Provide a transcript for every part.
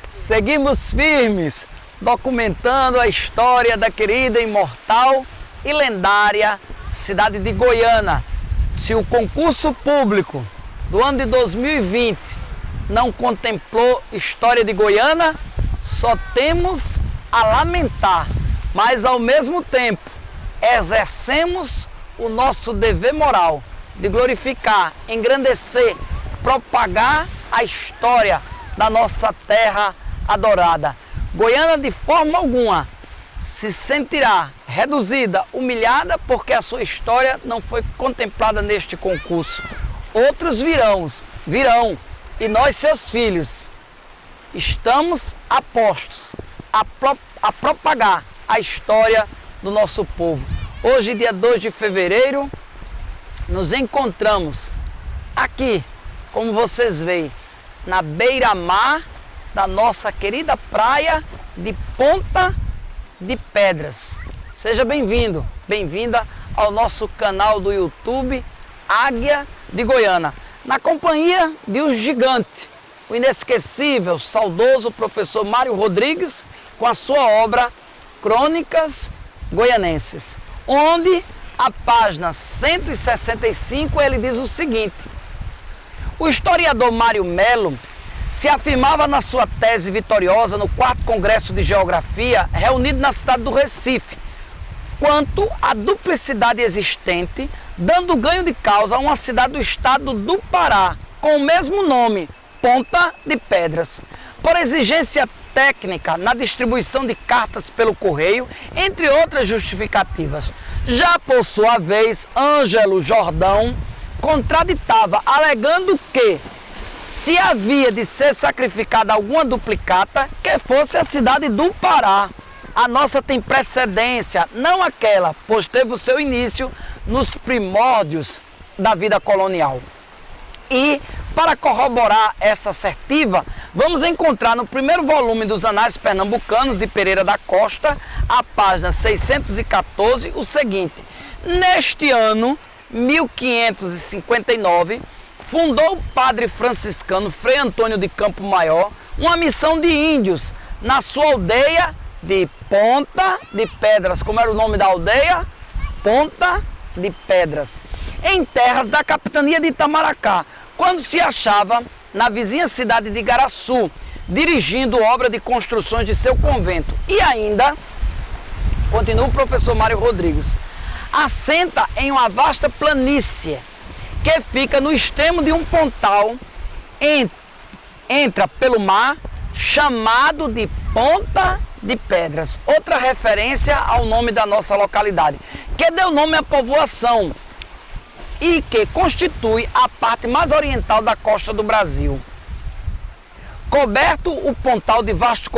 Seguimos firmes, documentando a história da querida, imortal e lendária cidade de Goiânia. Se o concurso público do ano de 2020 não contemplou história de Goiânia, só temos a lamentar, mas ao mesmo tempo exercemos o nosso dever moral de glorificar, engrandecer, propagar a história da nossa terra adorada. Goiânia de forma alguma se sentirá reduzida, humilhada, porque a sua história não foi contemplada neste concurso. Outros virão, e nós, seus filhos, estamos apostos a propagar a história do nosso povo. Hoje, dia 2 de fevereiro, nos encontramos aqui, como vocês veem, na beira-mar da nossa querida praia de Ponta de Pedras. Seja bem-vindo, bem-vinda ao nosso canal do YouTube Águia de Goiânia, na companhia de um gigante, o inesquecível, saudoso professor Mário Rodrigues, com a sua obra Crônicas Goianenses, onde a página 165 ele diz o seguinte: o historiador Mário Melo se afirmava na sua tese vitoriosa no 4º Congresso de Geografia, reunido na cidade do Recife, quanto à duplicidade existente, dando ganho de causa a uma cidade do estado do Pará, com o mesmo nome, Ponta de Pedras, por exigência técnica na distribuição de cartas pelo correio, entre outras justificativas. Já por sua vez, Ângelo Jordão contraditava, alegando que, se havia de ser sacrificada alguma duplicata, que fosse a cidade do Pará. A nossa tem precedência, não aquela, pois teve o seu início nos primórdios da vida colonial. E, para corroborar essa assertiva, vamos encontrar no primeiro volume dos Anais Pernambucanos de Pereira da Costa, a página 614, o seguinte: neste ano, 1559, fundou o padre franciscano Frei Antônio de Campo Maior uma missão de índios na sua aldeia de Ponta de Pedras. Como era o nome da aldeia? Ponta de Pedras, em terras da capitania de Itamaracá, quando se achava na vizinha cidade de Igaraçu, dirigindo obra de construções de seu convento. E ainda, continua o professor Mário Rodrigues, assenta em uma vasta planície que fica no extremo de um pontal, entra pelo mar, chamado de Ponta de Pedras, outra referência ao nome da nossa localidade, que deu nome à povoação e que constitui a parte mais oriental da costa do Brasil. Coberto o pontal de vasto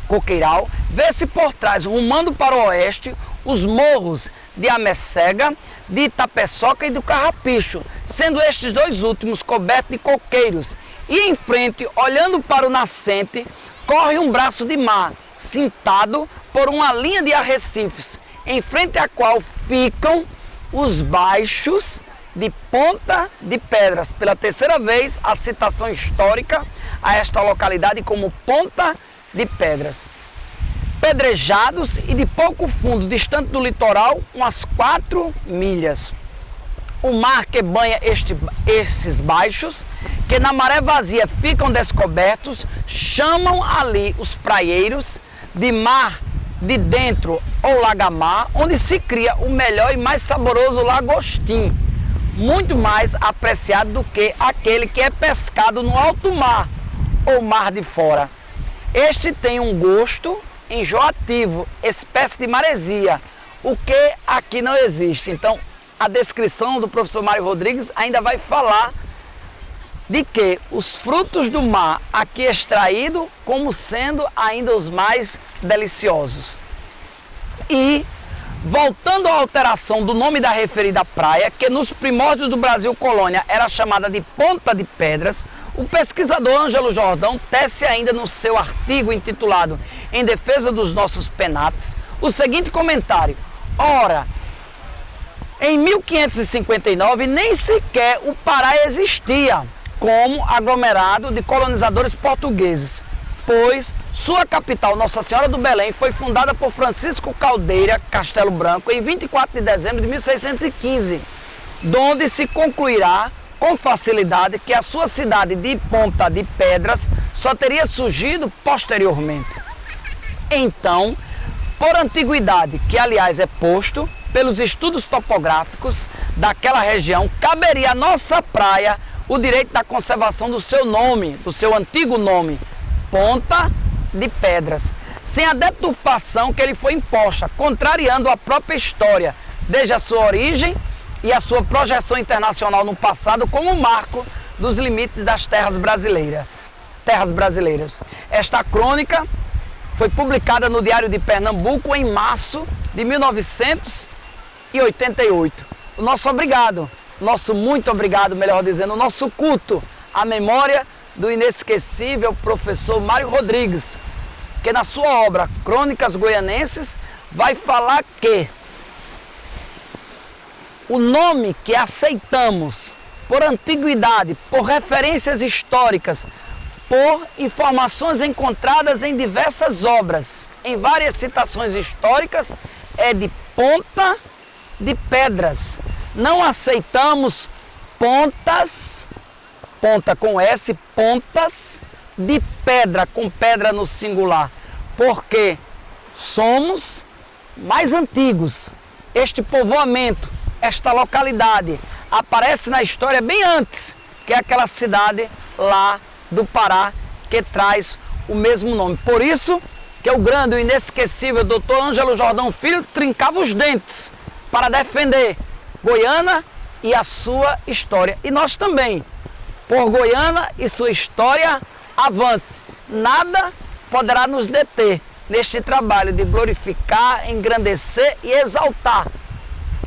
coqueiral, vê-se por trás, rumando para o oeste, os morros de Amecega, de Itapeçoca e do Carrapicho, sendo estes dois últimos cobertos de coqueiros. E em frente, olhando para o nascente, corre um braço de mar, cintado por uma linha de arrecifes, em frente à qual ficam os baixos de Ponta de Pedras. Pela terceira vez, a citação histórica a esta localidade como Ponta de Pedras. Pedrejados e de pouco fundo, distante do litoral, umas 4 milhas. O mar que banha esses baixos, que na maré vazia ficam descobertos, chamam ali os praieiros de mar de dentro ou lagamar, onde se cria o melhor e mais saboroso lagostim, muito mais apreciado do que aquele que é pescado no alto mar ou mar de fora. Este tem um gosto enjoativo, espécie de maresia, o que aqui não existe. Então, a descrição do professor Mário Rodrigues ainda vai falar de que os frutos do mar aqui extraídos como sendo ainda os mais deliciosos. E, voltando à alteração do nome da referida praia, que nos primórdios do Brasil colônia era chamada de Ponta de Pedras, o pesquisador Ângelo Jordão tece ainda no seu artigo intitulado Em Defesa dos Nossos Penates o seguinte comentário: ora, em 1559 nem sequer o Pará existia como aglomerado de colonizadores portugueses. pois sua capital, Nossa Senhora do Belém, foi fundada por Francisco Caldeira Castelo Branco em 24 de dezembro de 1615, donde se concluirá com facilidade que a sua cidade de Ponta de Pedras só teria surgido posteriormente. Então, por antiguidade, que aliás é posto pelos estudos topográficos daquela região, caberia à nossa praia o direito da conservação do seu nome, do seu antigo nome, Ponta de Pedras, sem a deturpação que ele foi imposta, contrariando a própria história, desde a sua origem e a sua projeção internacional no passado como marco dos limites das terras brasileiras. Esta crônica foi publicada no Diário de Pernambuco em março de 1988. O nosso obrigado, muito obrigado, melhor dizendo, o nosso culto à memória do inesquecível professor Mário Rodrigues, que na sua obra Crônicas Goianenses vai falar que o nome que aceitamos por antiguidade, por referências históricas, por informações encontradas em diversas obras, em várias citações históricas, é de Ponta de Pedras. Não aceitamos pontas, ponta com S, pontas de pedra, com pedra no singular, porque somos mais antigos. Este povoamento, esta localidade, aparece na história bem antes que aquela cidade lá do Pará, que traz o mesmo nome. Por isso que o grande, o inesquecível Dr. Ângelo Jordão Filho trincava os dentes para defender Goiânia e a sua história. E nós também, por Goiânia e sua história, avante. Nada poderá nos deter neste trabalho de glorificar, engrandecer e exaltar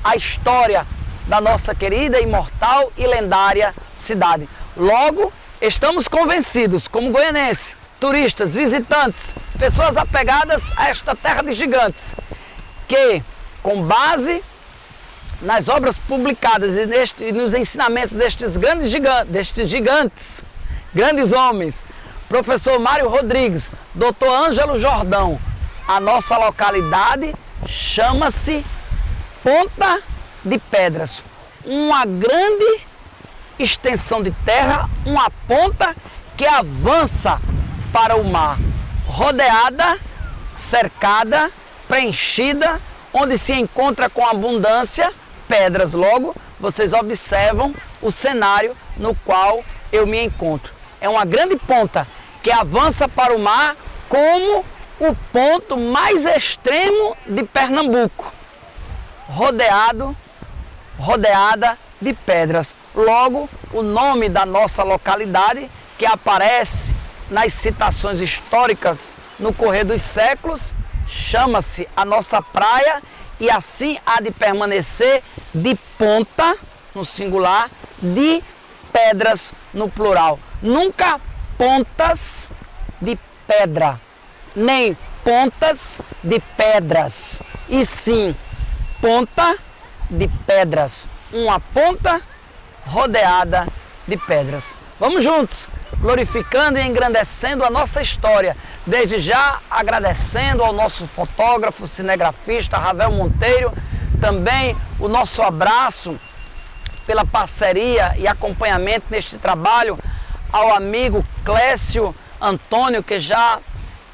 a história da nossa querida, imortal e lendária cidade. Logo, estamos convencidos, como goianenses, turistas, visitantes, pessoas apegadas a esta terra de gigantes, que, com base nas obras publicadas e nos ensinamentos destes grandes gigantes, grandes homens, professor Mário Rodrigues, Dr. Ângelo Jordão, a nossa localidade chama-se Ponta de Pedras, uma grande extensão de terra, uma ponta que avança para o mar, rodeada, cercada, preenchida, onde se encontra com abundância pedras. Logo, vocês observam o cenário no qual eu me encontro. É uma grande ponta que avança para o mar como o ponto mais extremo de Pernambuco, rodeada de pedras. Logo, o nome da nossa localidade, que aparece nas citações históricas no correr dos séculos, chama-se a nossa praia, e assim há de permanecer, de ponta no singular, de pedras no plural. Nunca pontas de pedra, nem pontas de pedras, e sim ponta de pedras, uma ponta rodeada de pedras. Vamos juntos, glorificando e engrandecendo a nossa história. Desde já agradecendo ao nosso fotógrafo, cinegrafista Ravel Monteiro, também o nosso abraço pela parceria e acompanhamento neste trabalho ao amigo Clécio Antônio, que já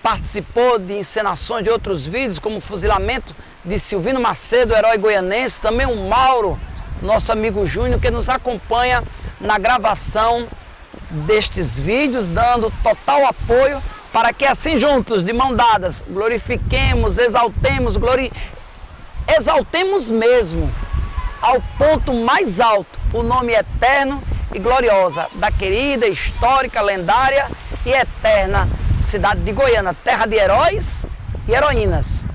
participou de encenações de outros vídeos, como o fuzilamento de Silvino Macedo, herói goianense, também o Mauro, nosso amigo Júnior, que nos acompanha na gravação destes vídeos, dando total apoio para que assim juntos, de mão dadas, glorifiquemos, exaltemos mesmo ao ponto mais alto o nome eterno e gloriosa da querida, histórica, lendária e eterna cidade de Goiânia, terra de heróis e heroínas.